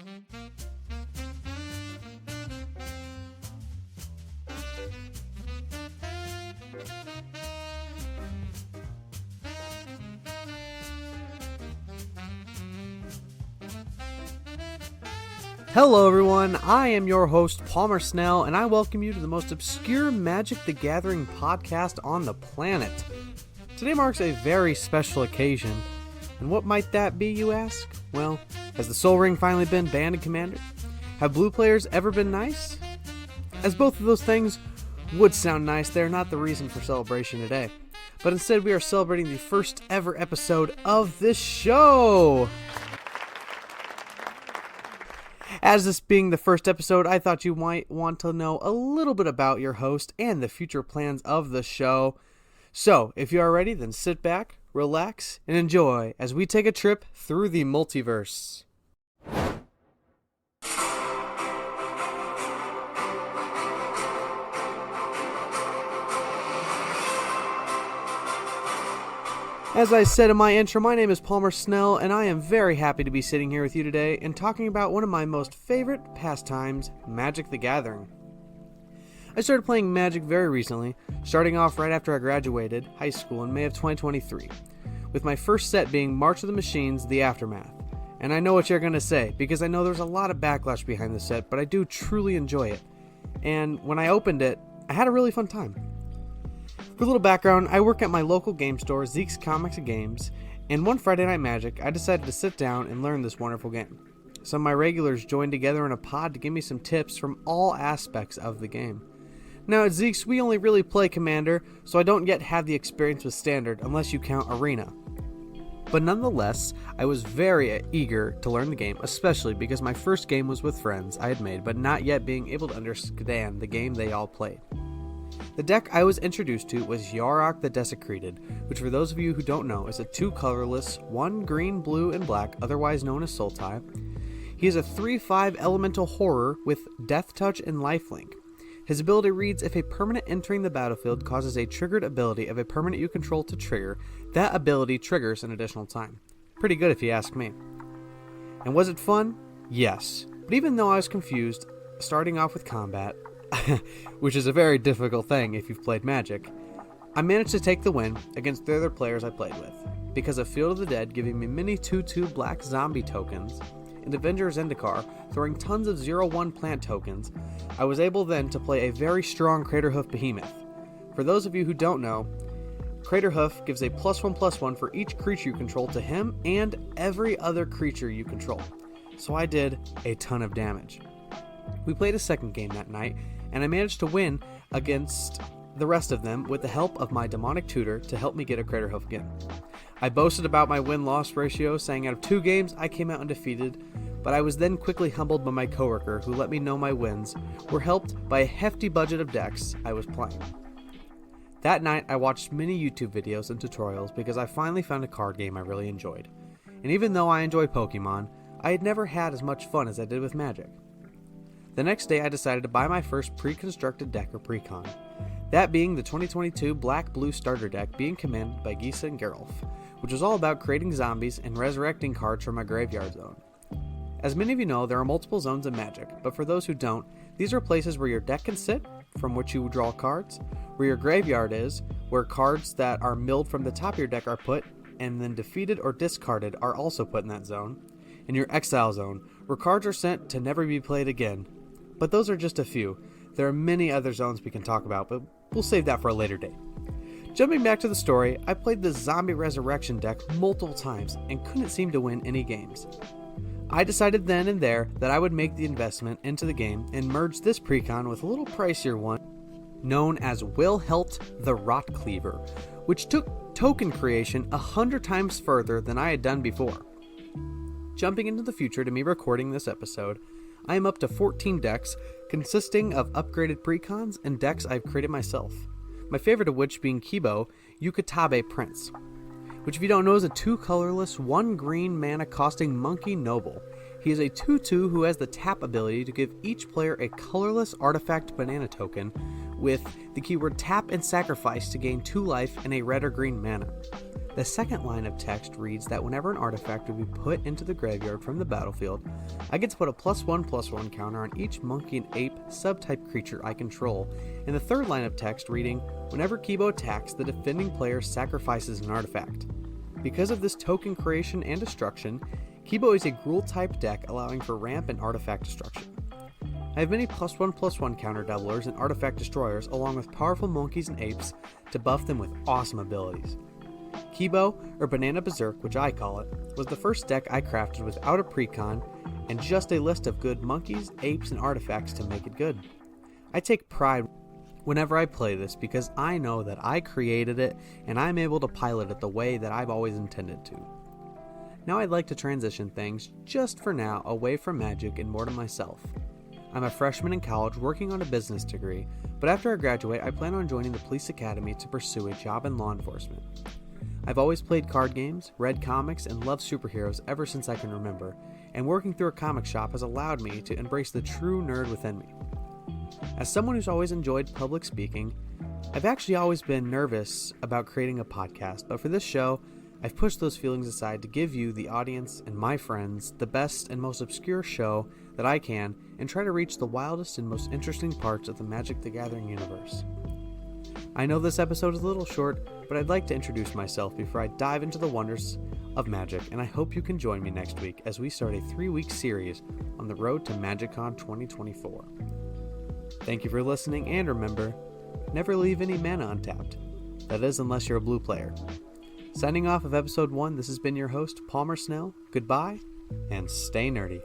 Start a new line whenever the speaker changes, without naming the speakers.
Hello everyone, I am your host Palmer Snell, and I welcome you to the most obscure Magic the Gathering podcast on the planet. Today marks a very special occasion, and what might that be, you ask? Well, has the Sol Ring finally been banned in Commander? Have blue players ever been nice? As both of those things would sound nice, they are not the reason for celebration today. But instead we are celebrating the first ever episode of this show! As this being the first episode, I thought you might want to know a little bit about your host and the future plans of the show. So, if you are ready, then sit back, relax, and enjoy as we take a trip through the multiverse. As I said in my intro, my name is Palmer Snell, and I am very happy to be sitting here with you today and talking about one of my most favorite pastimes, Magic the Gathering. I started playing Magic very recently, starting off right after I graduated high school in May of 2023, with my first set being March of the Machines: The Aftermath. And I know what you're going to say, because I know there's a lot of backlash behind the set, but I do truly enjoy it. And when I opened it, I had a really fun time. For a little background, I work at my local game store, Zeke's Comics and Games, and one Friday Night Magic, I decided to sit down and learn this wonderful game. Some of my regulars joined together in a pod to give me some tips from all aspects of the game. Now at Zeke's, we only really play Commander, so I don't yet have the experience with Standard unless you count Arena. But nonetheless, I was very eager to learn the game, especially because my first game was with friends I had made, but not yet being able to understand the game they all played. The deck I was introduced to was Yarok the Desecrated, which for those of you who don't know is a 2-colorless, 1 green, blue, and black, otherwise known as Sultai. He is a 3/5 elemental horror with Death Touch and Lifelink. His ability reads, if a permanent entering the battlefield causes a triggered ability of a permanent you control to trigger, that ability triggers an additional time. Pretty good if you ask me. And was it fun? Yes. But even though I was confused, starting off with combat, which is a very difficult thing if you've played Magic, I managed to take the win against the other players I played with, because of Field of the Dead giving me many 2/2 black zombie tokens, and Avenger Zendikar throwing tons of 0/1 plant tokens. I was able then to play a very strong Craterhoof Behemoth. For those of you who don't know, Craterhoof gives a +1/+1 for each creature you control to him and every other creature you control. So I did a ton of damage. We played a second game that night, and I managed to win against the rest of them with the help of my demonic tutor to help me get a Craterhoof again. I boasted about my win-loss ratio, saying out of 2 games I came out undefeated, but I was then quickly humbled by my coworker who let me know my wins were helped by a hefty budget of decks I was playing. That night I watched many YouTube videos and tutorials because I finally found a card game I really enjoyed. And even though I enjoy Pokemon, I had never had as much fun as I did with Magic. The next day I decided to buy my first pre-constructed deck or precon, that being the 2022 Black-Blue starter deck being commanded by Gisa and Geralf, which was all about creating zombies and resurrecting cards from my graveyard zone. As many of you know, there are multiple zones in Magic, but for those who don't, these are places where your deck can sit, from which you draw cards, where your graveyard is, where cards that are milled from the top of your deck are put, and then defeated or discarded are also put in that zone, and your exile zone, where cards are sent to never be played again. But those are just a few. There are many other zones we can talk about, but we'll save that for a later date. Jumping back to the story, I played the Zombie Resurrection deck multiple times and couldn't seem to win any games. I decided then and there that I would make the investment into the game and merge this precon with a little pricier one known as Wilhelt the Rot Cleaver, which took token creation 100 times further than I had done before. Jumping into the future to me recording this episode, I am up to 14 decks, consisting of upgraded precons and decks I've created myself. My favorite of which being Kibo Yukatabe Prince, which if you don't know is a 2-colorless, 1 green mana costing Monkey Noble. He is a 2/2 who has the tap ability to give each player a colorless artifact banana token with the keyword tap and sacrifice to gain 2 life and a red or green mana. The second line of text reads that whenever an artifact would be put into the graveyard from the battlefield, I get to put a +1/+1 counter on each monkey and ape subtype creature I control, and the third line of text reading, whenever Kibo attacks, the defending player sacrifices an artifact. Because of this token creation and destruction, Kibo is a Gruul-type deck allowing for ramp and artifact destruction. I have many +1/+1 counter doublers and artifact destroyers along with powerful monkeys and apes to buff them with awesome abilities. Kibo, or Banana Berserk, which I call it, was the first deck I crafted without a precon and just a list of good monkeys, apes, and artifacts to make it good. I take pride whenever I play this because I know that I created it and I'm able to pilot it the way that I've always intended to. Now I'd like to transition things, just for now, away from Magic and more to myself. I'm a freshman in college working on a business degree, but after I graduate I plan on joining the police academy to pursue a job in law enforcement. I've always played card games, read comics, and loved superheroes ever since I can remember, and working through a comic shop has allowed me to embrace the true nerd within me. As someone who's always enjoyed public speaking, I've actually always been nervous about creating a podcast, but for this show, I've pushed those feelings aside to give you, the audience, and my friends, the best and most obscure show that I can, and try to reach the wildest and most interesting parts of the Magic the Gathering universe. I know this episode is a little short, but I'd like to introduce myself before I dive into the wonders of Magic, and I hope you can join me next week as we start a 3-week series on the road to MagicCon 2024. Thank you for listening, and remember, never leave any mana untapped. That is, unless you're a blue player. Signing off of episode 1, this has been your host, Palmer Snell. Goodbye, and stay nerdy.